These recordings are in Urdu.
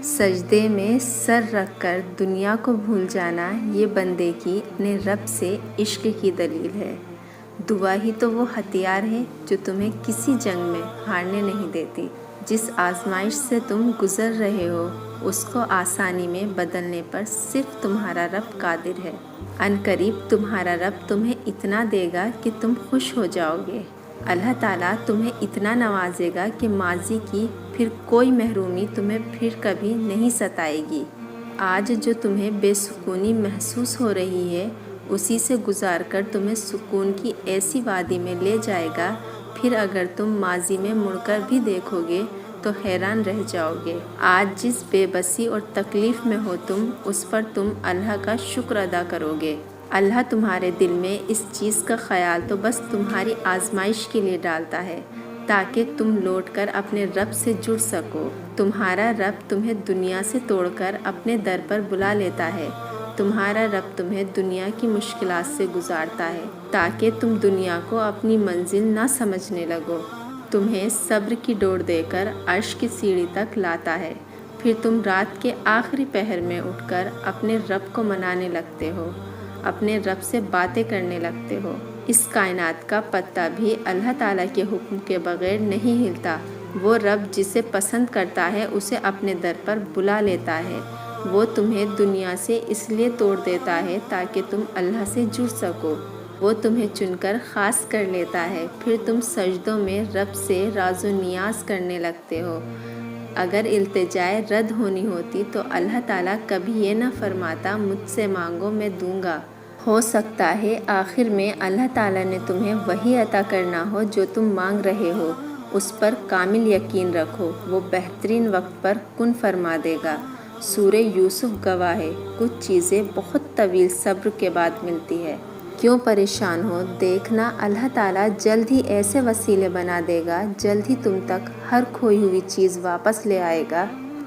سجدے میں سر رکھ کر دنیا کو بھول جانا یہ بندے کی اپنے رب سے عشق کی دلیل ہے۔ دعا ہی تو وہ ہتھیار ہے جو تمہیں کسی جنگ میں ہارنے نہیں دیتی۔ جس آزمائش سے تم گزر رہے ہو اس کو آسانی میں بدلنے پر صرف تمہارا رب قادر ہے۔ عنقریب تمہارا رب تمہیں اتنا دے گا کہ تم خوش ہو جاؤ گے۔ اللہ تعالیٰ تمہیں اتنا نوازے گا کہ ماضی کی پھر کوئی محرومی تمہیں پھر کبھی نہیں ستائے گی۔ آج جو تمہیں بے سکونی محسوس ہو رہی ہے اسی سے گزار کر تمہیں سکون کی ایسی وادی میں لے جائے گا، پھر اگر تم ماضی میں مڑ کر بھی دیکھو گے تو حیران رہ جاؤ گے۔ آج جس بے بسی اور تکلیف میں ہو تم، اس پر تم اللہ کا شکر ادا کرو گے۔ اللہ تمہارے دل میں اس چیز کا خیال تو بس تمہاری آزمائش کے لیے ڈالتا ہے تاکہ تم لوٹ کر اپنے رب سے جڑ سکو۔ تمہارا رب تمہیں دنیا سے توڑ کر اپنے در پر بلا لیتا ہے۔ تمہارا رب تمہیں دنیا کی مشکلات سے گزارتا ہے تاکہ تم دنیا کو اپنی منزل نہ سمجھنے لگو۔ تمہیں صبر کی ڈور دے کر عرش کی سیڑھی تک لاتا ہے، پھر تم رات کے آخری پہر میں اٹھ کر اپنے رب کو منانے لگتے ہو، اپنے رب سے باتیں کرنے لگتے ہو۔ اس کائنات کا پتہ بھی اللہ تعالیٰ کے حکم کے بغیر نہیں ہلتا۔ وہ رب جسے پسند کرتا ہے اسے اپنے در پر بلا لیتا ہے۔ وہ تمہیں دنیا سے اس لیے توڑ دیتا ہے تاکہ تم اللہ سے جڑ سکو۔ وہ تمہیں چن کر خاص کر لیتا ہے، پھر تم سجدوں میں رب سے راز و نیاز کرنے لگتے ہو۔ اگر التجائے رد ہونی ہوتی تو اللہ تعالیٰ کبھی یہ نہ فرماتا مجھ سے مانگو میں دوں گا۔ ہو سکتا ہے آخر میں اللہ تعالیٰ نے تمہیں وہی عطا کرنا ہو جو تم مانگ رہے ہو۔ اس پر کامل یقین رکھو، وہ بہترین وقت پر کن فرما دے گا۔ سورہ یوسف گواہ ہے، کچھ چیزیں بہت طویل صبر کے بعد ملتی ہے۔ کیوں پریشان ہو؟ دیکھنا اللہ تعالیٰ جلد ہی ایسے وسیلے بنا دے گا، جلد ہی تم تک ہر کھوئی ہوئی چیز واپس لے آئے گا۔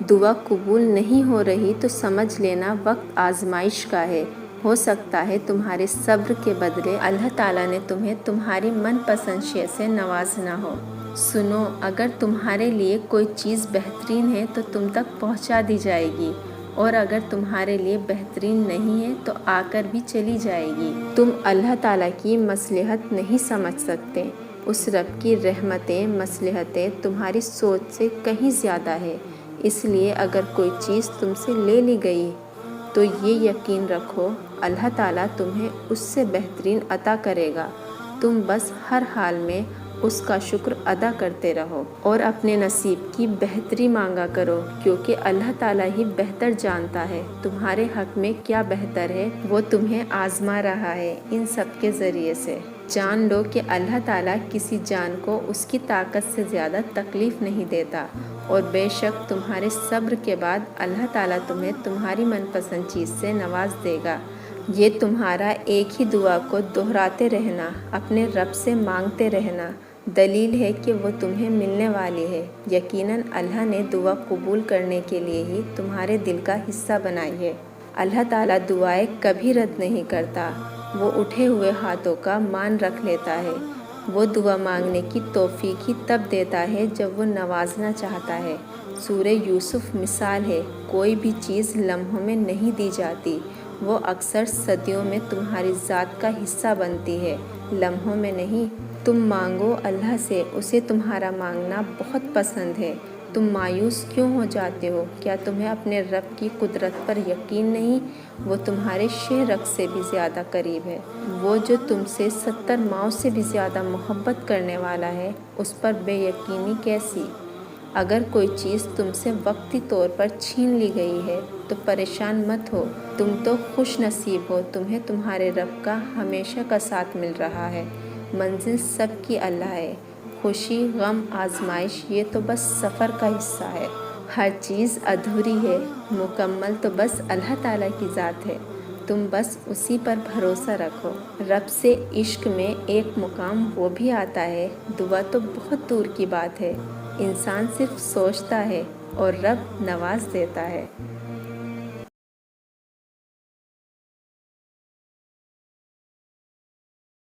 دعا قبول نہیں ہو رہی تو سمجھ لینا وقت آزمائش کا ہے۔ ہو سکتا ہے تمہارے صبر کے بدلے اللہ تعالیٰ نے تمہیں تمہاری من پسند شے سے نوازنا ہو۔ سنو، اگر تمہارے لیے کوئی چیز بہترین ہے تو تم تک پہنچا دی جائے گی، اور اگر تمہارے لیے بہترین نہیں ہے تو آ کر بھی چلی جائے گی۔ تم اللہ تعالیٰ کی مصلحت نہیں سمجھ سکتے۔ اس رب کی رحمتیں، مصلحتیں تمہاری سوچ سے کہیں زیادہ ہے۔ اس لیے اگر کوئی چیز تم سے لے لی گئی تو یہ یقین رکھو اللہ تعالیٰ تمہیں اس سے بہترین عطا کرے گا۔ تم بس ہر حال میں اس کا شکر ادا کرتے رہو اور اپنے نصیب کی بہتری مانگا کرو، کیونکہ اللہ تعالیٰ ہی بہتر جانتا ہے تمہارے حق میں کیا بہتر ہے۔ وہ تمہیں آزما رہا ہے ان سب کے ذریعے سے۔ جان لو کہ اللہ تعالیٰ کسی جان کو اس کی طاقت سے زیادہ تکلیف نہیں دیتا، اور بے شک تمہارے صبر کے بعد اللہ تعالیٰ تمہیں تمہاری من پسند چیز سے نواز دے گا۔ یہ تمہارا ایک ہی دعا کو دہراتے رہنا، اپنے رب سے مانگتے رہنا، دلیل ہے کہ وہ تمہیں ملنے والی ہے۔ یقیناً اللہ نے دعا قبول کرنے کے لیے ہی تمہارے دل کا حصہ بنائی ہے۔ اللہ تعالیٰ دعائیں کبھی رد نہیں کرتا، وہ اٹھے ہوئے ہاتھوں کا مان رکھ لیتا ہے۔ وہ دعا مانگنے کی توفیق ہی تب دیتا ہے جب وہ نوازنا چاہتا ہے۔ سورہ یوسف مثال ہے، کوئی بھی چیز لمحوں میں نہیں دی جاتی، وہ اکثر صدیوں میں تمہاری ذات کا حصہ بنتی ہے، لمحوں میں نہیں۔ تم مانگو اللہ سے، اسے تمہارا مانگنا بہت پسند ہے۔ تم مایوس کیوں ہو جاتے ہو؟ کیا تمہیں اپنے رب کی قدرت پر یقین نہیں؟ وہ تمہارے شہ رگ سے بھی زیادہ قریب ہے۔ وہ جو تم سے 70 ماؤں سے بھی زیادہ محبت کرنے والا ہے، اس پر بے یقینی کیسی؟ اگر کوئی چیز تم سے وقتی طور پر چھین لی گئی ہے تو پریشان مت ہو، تم تو خوش نصیب ہو، تمہیں تمہارے رب کا ہمیشہ کا ساتھ مل رہا ہے۔ منزل سب کی اللہ ہے۔ خوشی، غم، آزمائش یہ تو بس سفر کا حصہ ہے۔ ہر چیز ادھوری ہے، مکمل تو بس اللہ تعالیٰ کی ذات ہے۔ تم بس اسی پر بھروسہ رکھو۔ رب سے عشق میں ایک مقام وہ بھی آتا ہے، دعا تو بہت دور کی بات ہے۔ انسان صرف سوچتا ہے اور رب نواز دیتا ہے۔